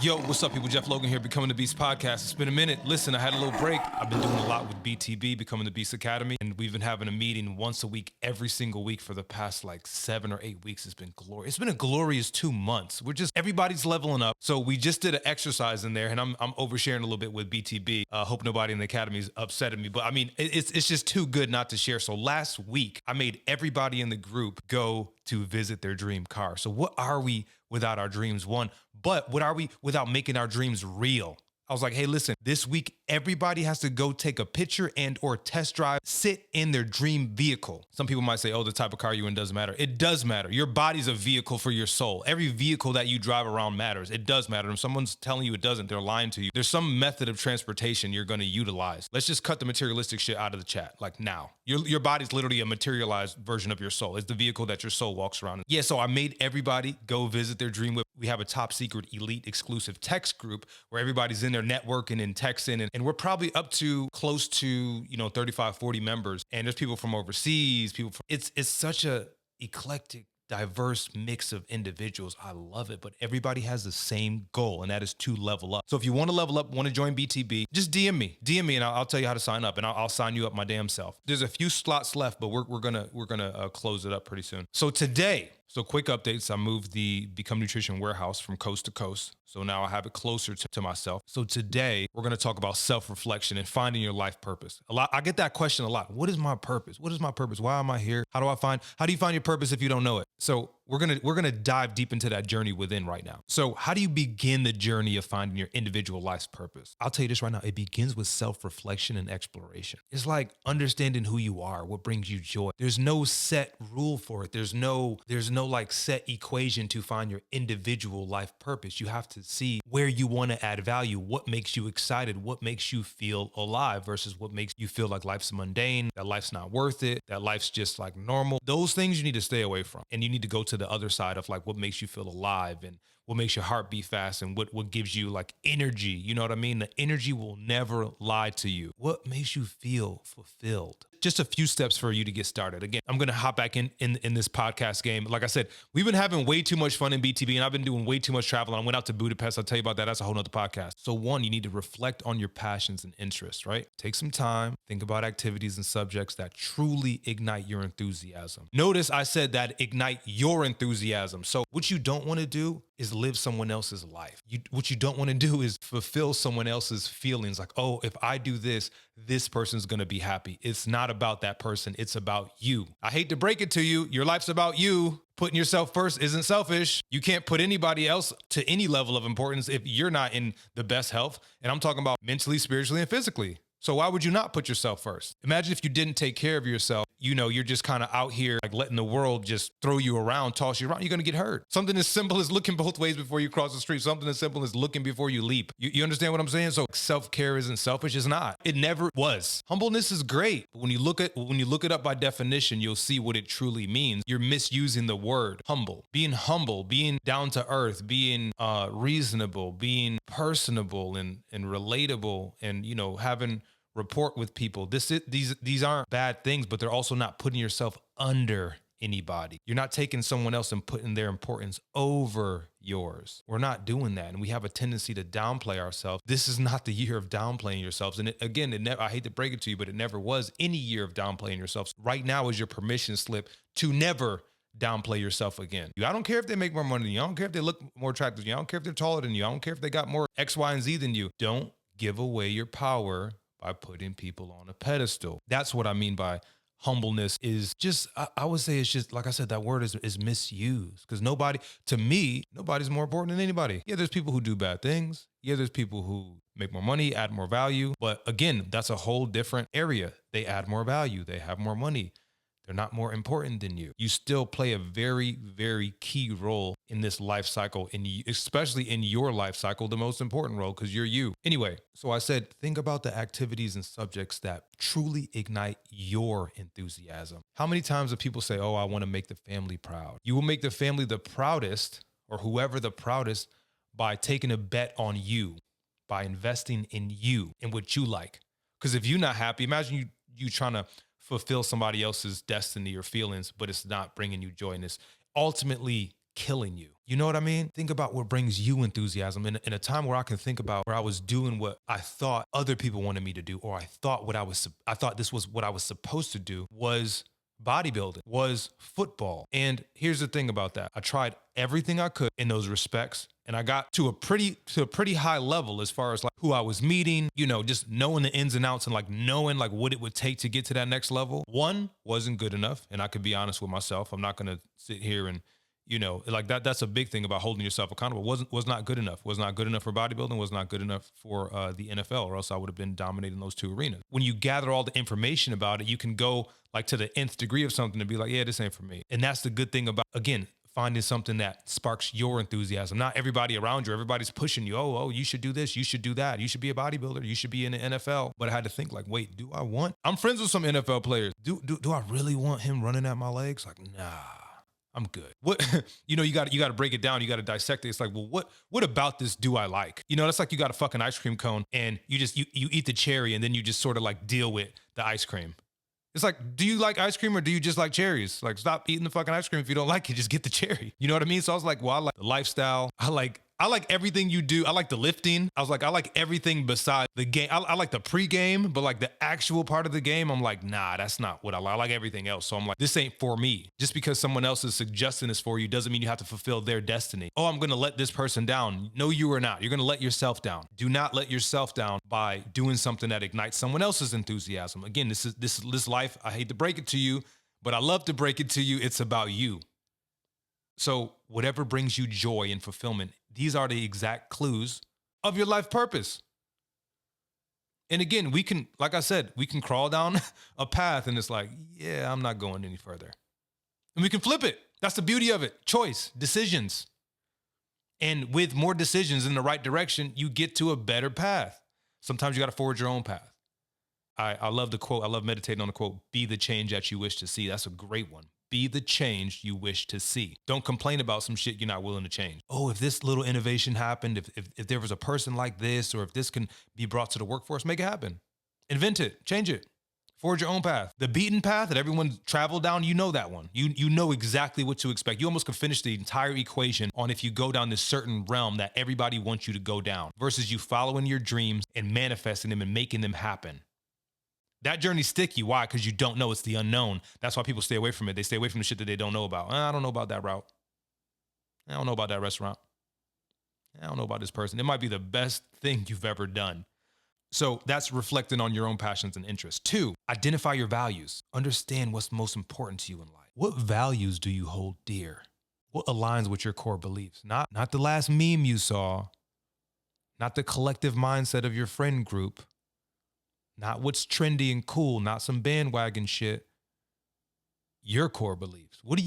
Yo, what's up, people? Jeff Logan here, Becoming the Beast Podcast. It's been a minute. Listen, I had a little break. I've been doing a lot with BTB, Becoming the Beast Academy, and we've been having a meeting once a week, every single week for the past 7 or 8 weeks. It's been glorious. It's been a glorious 2 months. Everybody's leveling up. So we just did an exercise in there, and I'm oversharing a little bit with BTB. Hope nobody in the academy is upset at me, but I mean, it's just too good not to share. So last week, I made everybody in the group go to visit their dream car. So what are we without our dreams? But what are we without making our dreams real? I was like, hey, listen, this week, everybody has to go take a picture and or test drive, sit in their dream vehicle. Some people might say, oh, the type of car you're in doesn't matter. It does matter. Your body's a vehicle for your soul. Every vehicle that you drive around matters. It does matter. If someone's telling you it doesn't, they're lying to you. There's some method of transportation you're going to utilize. Let's just cut the materialistic shit out of the chat, like now. Your body's literally a materialized version of your soul. It's the vehicle that your soul walks around in. Yeah, so I made everybody go visit their dream whip. We have a top secret elite exclusive text group where everybody's in there networking and texting, and we're probably up to close to 35, 40 members, and there's people from overseas, it's such a eclectic, diverse mix of individuals. I love it, but everybody has the same goal, and that is to level up. So if you want to level up, want to join BTB, just DM me, and I'll tell you how to sign up, and I'll sign you up my damn self. There's a few slots left, but we're gonna close it up pretty soon. So today. So quick updates, I moved the Become Nutrition warehouse from coast to coast. So now I have it closer to myself. So today we're going to talk about self-reflection and finding your life purpose. I get that question a lot. What is my purpose? What is my purpose? Why am I here? How do you find your purpose if you don't know it? So we're going to dive deep into that journey within right now. So how do you begin the journey of finding your individual life's purpose? I'll tell you this right now. It begins with self-reflection and exploration. It's like understanding who you are, what brings you joy. There's no set rule for it. There's no set equation to find your individual life purpose. You have to see where you want to add value, what makes you excited, what makes you feel alive versus what makes you feel like life's mundane, that life's not worth it, that life's just like normal. Those things you need to stay away from. And you need to go to the other side of like what makes you feel alive and what makes your heart beat fast and what gives you like energy. You know what I mean? The energy will never lie to you. What makes you feel fulfilled? Just a few steps for you to get started. Again, I'm going to hop back in this podcast game. Like I said, we've been having way too much fun in BTB, and I've been doing way too much travel. I went out to Budapest. I'll tell you about that. That's a whole nother podcast. So one, you need to reflect on your passions and interests, right? Take some time, think about activities and subjects that truly ignite your enthusiasm. Notice I said that ignite your enthusiasm. So what you don't want to do is live someone else's life. What you don't want to do is fulfill someone else's feelings like, oh, if I do this, this person's going to be happy. It's not about that person. It's about you. I hate to break it to you. Your life's about you. Putting yourself first isn't selfish. You can't put anybody else to any level of importance if you're not in the best health. And I'm talking about mentally, spiritually, and physically. So why would you not put yourself first? Imagine if you didn't take care of yourself. You're just kind of out here like letting the world just throw you around, toss you around. You're going to get hurt. Something as simple as looking both ways before you cross the street. Something as simple as looking before you leap. You understand what I'm saying? So self-care isn't selfish. It's not. It never was. Humbleness is great. But when you look it up by definition, you'll see what it truly means. You're misusing the word humble. Being humble, being down to earth, being reasonable, being personable and relatable, and having rapport with people. These aren't bad things, but they're also not putting yourself under anybody. You're not taking someone else and putting their importance over yours. We're not doing that. And we have a tendency to downplay ourselves. This is not the year of downplaying yourselves. And I hate to break it to you, but it never was any year of downplaying yourselves. Right now is your permission slip to never downplay yourself again. I don't care if they make more money than you. I don't care if they look more attractive than you. I don't care if they're taller than you. I don't care if they got more X, Y, and Z than you. Don't give away your power by putting people on a pedestal. That's what I mean by humbleness. Is just, I would say it's just, like I said, that word is misused because to me, nobody's more important than anybody. Yeah, there's people who do bad things. Yeah, there's people who make more money, add more value. But again, that's a whole different area. They add more value. They have more money. They're not more important than you. You still play a very, very key role in this life cycle, especially in your life cycle, the most important role because you're you. Anyway, so I said, think about the activities and subjects that truly ignite your enthusiasm. How many times do people say, oh, I want to make the family proud? You will make the family the proudest, or whoever the proudest, by taking a bet on you, by investing in you and what you like. Because if you're not happy, imagine you trying to fulfill somebody else's destiny or feelings, but it's not bringing you joy, and it's ultimately killing you. You know what I mean? Think about what brings you enthusiasm in a time where I can think about where I was doing what I thought other people wanted me to do, or I thought this was what I was supposed to do, was bodybuilding, was football. And here's the thing about that. I tried everything I could in those respects, and I got to a pretty high level as far as like who I was meeting, just knowing the ins and outs and like knowing like what it would take to get to that next level. One wasn't good enough, and I could be honest with myself. I'm not going to sit here and like that's a big thing about holding yourself accountable. Was not good enough. Was not good enough for bodybuilding. Was not good enough for the NFL, or else I would have been dominating those two arenas. When you gather all the information about it, you can go like to the nth degree of something and be like, yeah, this ain't for me. And that's the good thing about, again, finding something that sparks your enthusiasm. Not everybody around you, everybody's pushing you. Oh, you should do this. You should do that. You should be a bodybuilder. You should be in the NFL. But I had to think like, wait, do I want? I'm friends with some NFL players. Do I really want him running at my legs? Like, nah. I'm good. What, you got to break it down. You got to dissect it. It's like, well, what about this do I like? That's like you got a fucking ice cream cone and you eat the cherry and then you just sort of like deal with the ice cream. It's like, do you like ice cream or do you just like cherries? Like, stop eating the fucking ice cream if you don't like it. Just get the cherry. You know what I mean? So I was like, well, I like the lifestyle. I like everything you do. I like the lifting. I was like, I like everything besides the game. I like the pregame, but like the actual part of the game, I'm like, nah, that's not what I like. I like everything else. So I'm like, this ain't for me. Just because someone else is suggesting this for you doesn't mean you have to fulfill their destiny. Oh, I'm going to let this person down. No, you are not. You're going to let yourself down. Do not let yourself down by doing something that ignites someone else's enthusiasm. Again, this life, I hate to break it to you, but I love to break it to you. It's about you. So whatever brings you joy and fulfillment, these are the exact clues of your life purpose. And again, we can, like I said, we can crawl down a path and it's like, yeah, I'm not going any further. And we can flip it. That's the beauty of it. Choice, decisions. And with more decisions in the right direction, you get to a better path. Sometimes you got to forge your own path. I love the quote. I love meditating on the quote, be the change that you wish to see. That's a great one. Be the change you wish to see. Don't complain about some shit you're not willing to change. Oh, if this little innovation happened, if there was a person like this, or if this can be brought to the workforce, make it happen. Invent it, change it, forge your own path. The beaten path that everyone traveled down, you know that one. You know exactly what to expect. You almost can finish the entire equation on if you go down this certain realm that everybody wants you to go down versus you following your dreams and manifesting them and making them happen. That journey's sticky. Why? Because you don't know. It's the unknown. That's why people stay away from it. They stay away from the shit that they don't know about. I don't know about that route. I don't know about that restaurant. I don't know about this person. It might be the best thing you've ever done. So that's reflecting on your own passions and interests. 2, identify your values. Understand what's most important to you in life. What values do you hold dear? What aligns with your core beliefs? Not the last meme you saw. Not the collective mindset of your friend group. Not what's trendy and cool, not some bandwagon shit. Your core beliefs. What do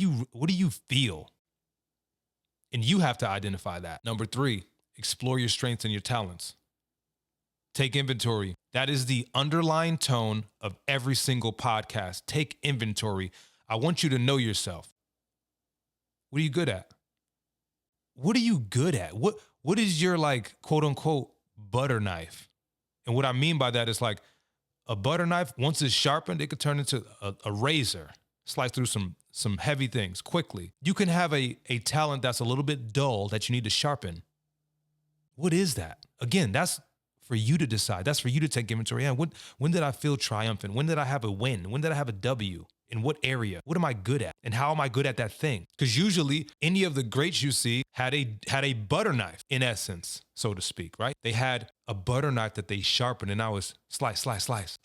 you feel? And you have to identify that. Number 3, explore your strengths and your talents. Take inventory. That is the underlying tone of every single podcast. Take inventory. I want you to know yourself. What are you good at? What are you good at? What is your like quote unquote butter knife? And what I mean by that is like, a butter knife, once it's sharpened, it could turn into a razor, slice through some heavy things quickly. You can have a talent that's a little bit dull that you need to sharpen. What is that? Again, that's for you to decide. That's for you to take inventory. When did I feel triumphant? When did I have a win? When did I have a W? In what area? What am I good at? And how am I good at that thing? Because usually any of the greats you see had a butter knife in essence, so to speak, right? They had a butter knife that they sharpened and now it's slice, slice, slice.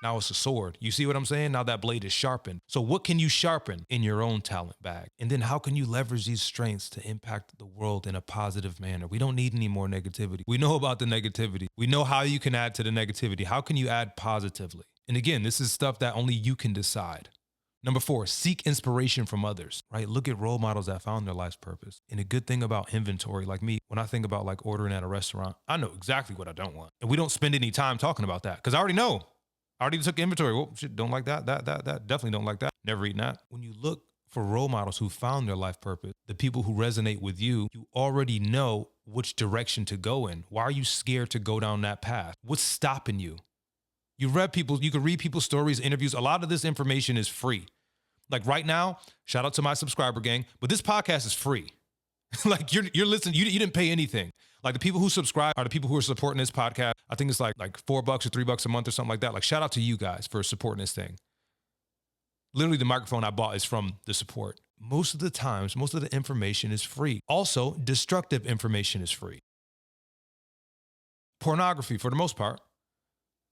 Now it's a sword. You see what I'm saying? Now that blade is sharpened. So what can you sharpen in your own talent bag? And then how can you leverage these strengths to impact the world in a positive manner? We don't need any more negativity. We know about the negativity. We know how you can add to the negativity. How can you add positively? And again, this is stuff that only you can decide. Number 4, seek inspiration from others, right? Look at role models that found their life's purpose. And a good thing about inventory, like me, when I think about like ordering at a restaurant, I know exactly what I don't want. And we don't spend any time talking about that because I already know. I already took inventory. Well, shit, don't like that. That. Definitely don't like that. Never eaten that. When you look for role models who found their life purpose, the people who resonate with you, you already know which direction to go in. Why are you scared to go down that path? What's stopping you? You can read people's stories, interviews. A lot of this information is free. Like right now, shout out to my subscriber gang, but this podcast is free. Like you're listening, you didn't pay anything. Like the people who subscribe are the people who are supporting this podcast. I think it's like $4 or $3 a month or something like that. Like shout out to you guys for supporting this thing. Literally the microphone I bought is from the support. Most of the times, most of the information is free. Also, destructive information is free. Pornography, for the most part,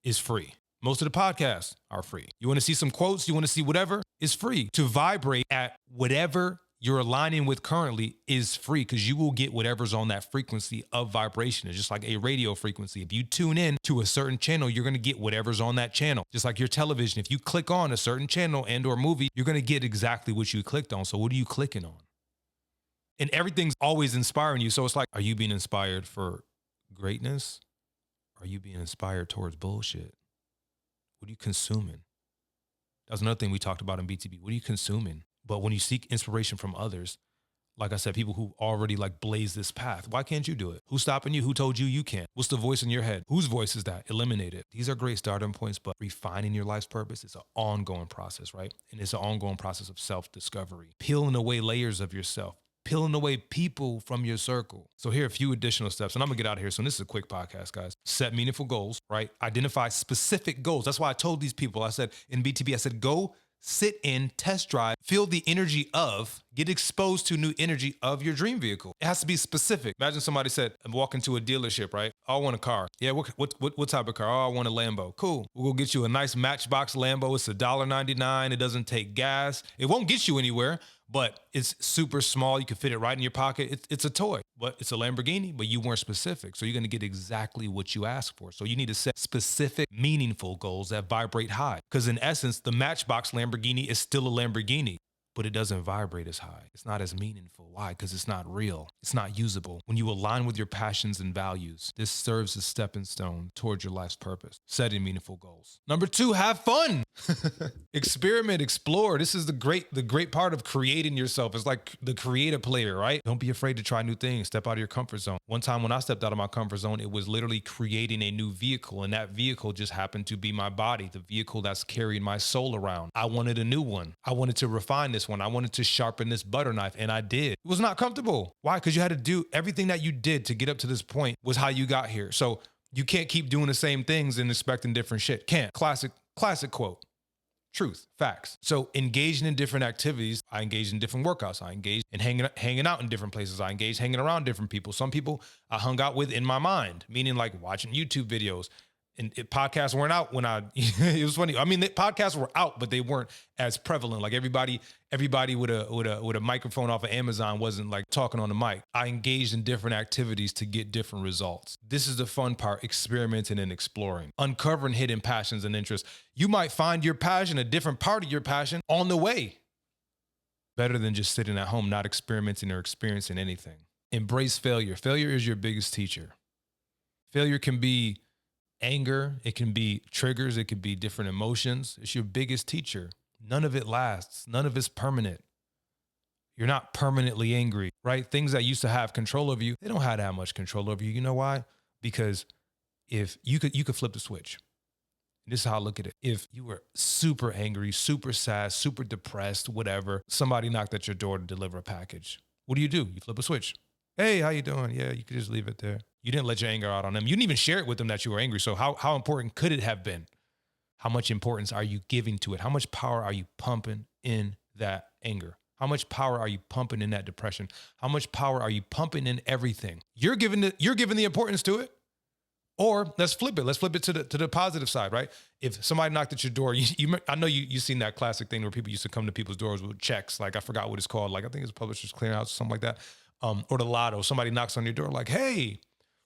is free. Most of the podcasts are free. You want to see some quotes, you want to see whatever, it's free. To vibrate at whatever you're aligning with currently is free because you will get whatever's on that frequency of vibration. It's just like a radio frequency. If you tune in to a certain channel, you're going to get whatever's on that channel. Just like your television. If you click on a certain channel and or movie, you're going to get exactly what you clicked on. So what are you clicking on? And everything's always inspiring you. So it's like, are you being inspired for greatness? Are you being inspired towards bullshit? What are you consuming? That's another thing we talked about in BTB. What are you consuming? But when you seek inspiration from others, like I said, people who already like blaze this path, why can't you do it? Who's stopping you? Who told you you can't? What's the voice in your head? Whose voice is that? Eliminate it. These are great starting points, but refining your life's purpose is an ongoing process, right? And it's an ongoing process of self-discovery, peeling away layers of yourself, peeling away people from your circle. So here are a few additional steps, and I'm gonna get out of here soon. This is a quick podcast, guys. Set meaningful goals, right? Identify specific goals. That's why I told these people, I said in BTB, I said, go sit in, test drive, feel the energy of, get exposed to new energy of your dream vehicle. It has to be specific. Imagine somebody said, I'm walking to a dealership, right? Oh, I want a car. Yeah, what type of car? Oh, I want a Lambo. Cool. We'll go get you a nice Matchbox Lambo. It's $1.99. It doesn't take gas. It won't get you anywhere, but it's super small. You can fit it right in your pocket. It's a toy, but it's a Lamborghini, but you weren't specific. So you're going to get exactly what you ask for. So you need to set specific, meaningful goals that vibrate high. Because in essence, the Matchbox Lamborghini is still a Lamborghini, but it doesn't vibrate as high. It's not as meaningful. Why? Because it's not real. It's not usable. When you align with your passions and values, this serves as a stepping stone towards your life's purpose. Setting meaningful goals. Number 2, have fun. Experiment, explore. This is the great part of creating yourself. It's like the creative player, right? Don't be afraid to try new things. Step out of your comfort zone. One time when I stepped out of my comfort zone, it was literally creating a new vehicle. And that vehicle just happened to be my body, the vehicle that's carrying my soul around. I wanted a new one. I wanted to refine this one. I wanted to sharpen this butter knife, and I did. It was not comfortable. Why? Because you had to do everything that you did to get up to this point was how you got here. So you can't keep doing the same things and expecting different shit. Can't. Classic quote. Truth, facts. So engaging in different activities, I engaged in different workouts. I engaged in hanging out in different places. I engaged hanging around different people. Some people I hung out with in my mind, meaning like watching YouTube videos. And podcasts weren't out when it was funny. I mean, the podcasts were out, but they weren't as prevalent. Like everybody with a microphone off of Amazon wasn't like talking on the mic. I engaged in different activities to get different results. This is the fun part, experimenting and exploring, uncovering hidden passions and interests. You might find your passion, a different part of your passion on the way. Better than just sitting at home, not experimenting or experiencing anything. Embrace failure. Failure is your biggest teacher. Failure can be anger, it can be triggers, it could be different emotions. It's your biggest teacher. None of it lasts. None of it's permanent. You're not permanently angry, right? Things that used to have control over you, they don't have that much control over you. You know why? Because if you could flip the switch. This is how I look at it. If you were super angry, super sad, super depressed, whatever, somebody knocked at your door to deliver a package. What do? You flip a switch. Hey, how you doing? Yeah, you could just leave it there. You didn't let your anger out on them. You didn't even share it with them that you were angry. So how important could it have been? How much importance are you giving to it? How much power are you pumping in that anger? How much power are you pumping in that depression? How much power are you pumping in everything? You're giving the importance to it. Or let's flip it. Let's flip it to the positive side, right? If somebody knocked at your door, I know you've seen that classic thing where people used to come to people's doors with checks. Like I forgot what it's called. Like I think it's Publishers Clearinghouse or something like that. Or the lotto. Somebody knocks on your door like, hey,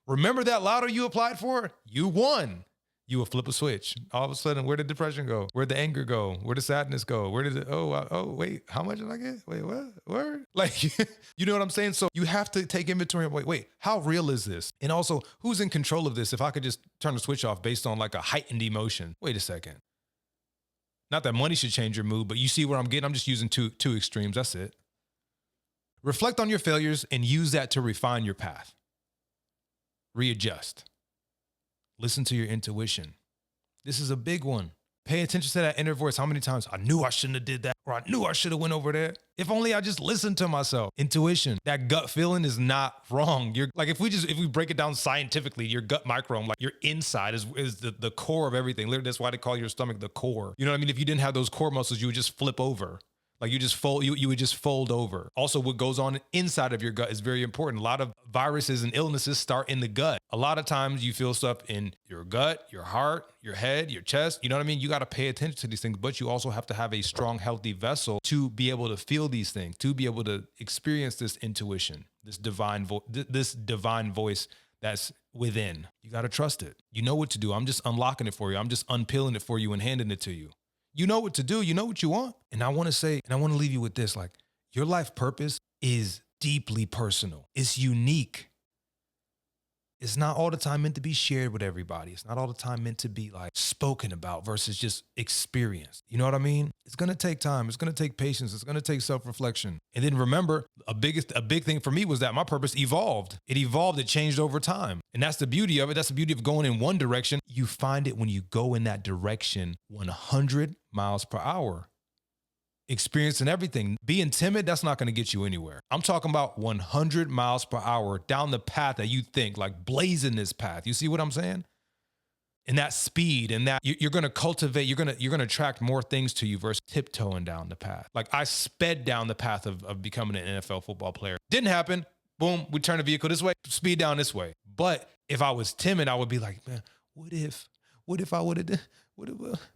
remember that lotto you applied for? You won. You will flip a switch. All of a sudden, where did depression go? Where'd the anger go? Where did sadness go? Where did it, wait, how much did I get? Wait, what? Where? Like, you know what I'm saying? So you have to take inventory of, wait, how real is this? And also, who's in control of this? If I could just turn the switch off based on like a heightened emotion. Wait a second. Not that money should change your mood, but you see where I'm getting? I'm just using two extremes. That's it. Reflect on your failures and use that to refine your path. Readjust. Listen to your intuition. This is a big one. Pay attention to that inner voice. How many times I knew I shouldn't have did that, or I knew I should have went over there. If only I just listened to myself. Intuition, that gut feeling is not wrong. You're like, if we break it down scientifically, your gut microbiome, like your inside is the core of everything. Literally, that's why they call your stomach the core. You know what I mean? If you didn't have those core muscles, you would just flip over. Like you just fold, you would just fold over. Also, what goes on inside of your gut is very important. A lot of viruses and illnesses start in the gut. A lot of times you feel stuff in your gut, your heart, your head, your chest. You know what I mean? You got to pay attention to these things, but you also have to have a strong, healthy vessel to be able to feel these things, to be able to experience this intuition, this divine voice that's within. You got to trust it. You know what to do. I'm just unlocking it for you. I'm just unpeeling it for you and handing it to you. You know what to do. You know what you want. And I want to say, and I want to leave you with this, like your life purpose is deeply personal. It's unique. It's not all the time meant to be shared with everybody. It's not all the time meant to be like spoken about versus just experienced. You know what I mean? It's going to take time. It's going to take patience. It's going to take self-reflection. And then remember, a big thing for me was that my purpose evolved. It evolved. It changed over time. And that's the beauty of it. That's the beauty of going in one direction. You find it when you go in that direction 100 miles per hour. Experiencing everything. Being timid, that's not going to get you anywhere. I'm talking about 100 miles per hour down the path that you think, like blazing this path. You see what I'm saying? And that speed and that you're going to cultivate, you're going to attract more things to you versus tiptoeing down the path. Like I sped down the path of becoming an NFL football player. Didn't happen. Boom, we turn the vehicle this way, speed down this way. But if I was timid, I would be like, man, what if I would have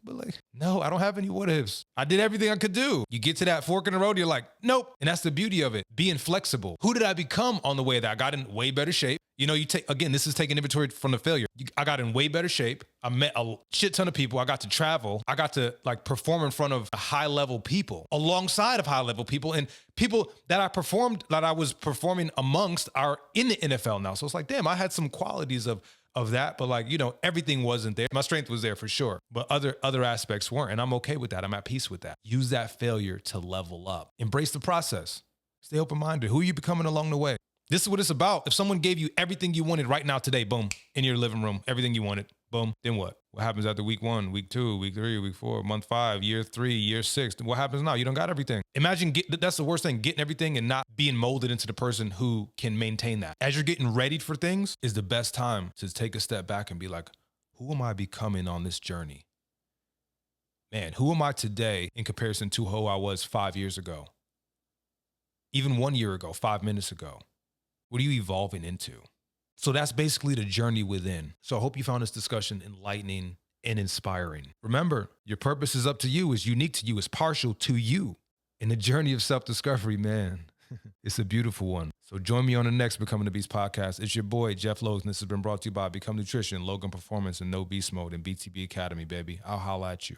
but like, no, I don't have any what ifs. I did everything I could do. You get to that fork in the road, you're like, nope. And that's the beauty of it, being flexible. Who did I become on the way that I got in way better shape? You know, this is taking inventory from the failure. I got in way better shape. I met a shit ton of people. I got to travel. I got to like perform in front of high level people alongside of high level people, and people that I was performing amongst are in the NFL now. So it's like, damn, I had some qualities of that, but like, you know, everything wasn't there. My strength was there for sure, but other aspects weren't. And I'm okay with that. I'm at peace with that. Use that failure to level up. Embrace the process. Stay open-minded. Who are you becoming along the way? This is what it's about. If someone gave you everything you wanted right now today, boom, in your living room, everything you wanted, boom, then what? What happens after week 1, week 2, week 3, week 4, month 5, year 3, year 6? What happens now? You don't got everything. Imagine that's the worst thing, getting everything and not being molded into the person who can maintain that. As you're getting ready for things is the best time to take a step back and be like, who am I becoming on this journey? Man, who am I today in comparison to who I was 5 years ago? Even 1 year ago, 5 minutes ago? What are you evolving into? So that's basically the journey within. So I hope you found this discussion enlightening and inspiring. Remember, your purpose is up to you, is unique to you, is partial to you. In the journey of self-discovery, man, it's a beautiful one. So join me on the next Becoming the Beast podcast. It's your boy, Jeff Logan. This has been brought to you by Become Nutrition, Logan Performance, and No Beast Mode, and BTB Academy, baby. I'll holla at you.